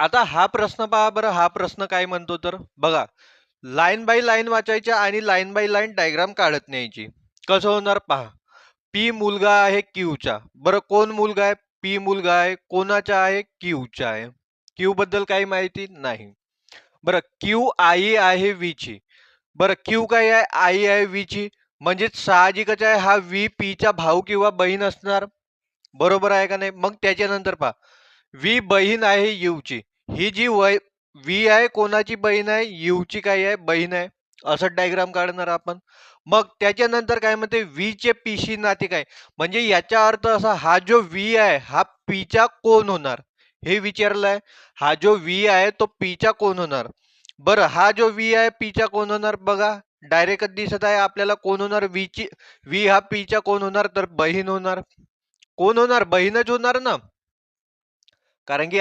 आता हा प्रश्न पहा बरं, हा प्रश्न काय म्हणतो तर बघा, लाईन बाय लाईन वाचायच्या आणि लाईन बाय लाईन डायग्राम काढत न्यायची. कसं होणार पहा. पी मुलगा आहे क्यूचा. बरं कोण मुलगा आहे? पी मुलगा आहे. कोणाचा आहे? क्यूचा आहे. क्यू बद्दल काही माहिती नाही. बरं क्यू आई आहे व्ही ची. बरं क्यू काय आहे? आई आहे व्ही ची. म्हणजेच साहजिकच आहे हा व्ही पी चा भाऊ किंवा बहीण असणार. बरोबर आहे का नाही? मग त्याच्यानंतर पहा, व्ही बहीण आहे यू ची. ही जी व्ही आहे कोणाची बहीण आहे? यू ची काय आहे? बहीण आहे. असं डायग्राम काढणार आपण. मग त्याच्यानंतर काय म्हणते, व्ही चे पीशी नाते काय? म्हणजे याचा अर्थ असा, हा जो व्ही आहे हा पीचा कोण होणार हे विचारलंय. हा जो व्ही आहे तो पीचा कोण होणार. बरं हा जो व्ही आहे पीचा कोण होणार बघा, डायरेक्ट दिसत आहे आपल्याला. कोण होणार? व्ही हा पीचा कोण होणार तर बहीण होणार. कोण होणार? बहीणच होणार ना. कारण की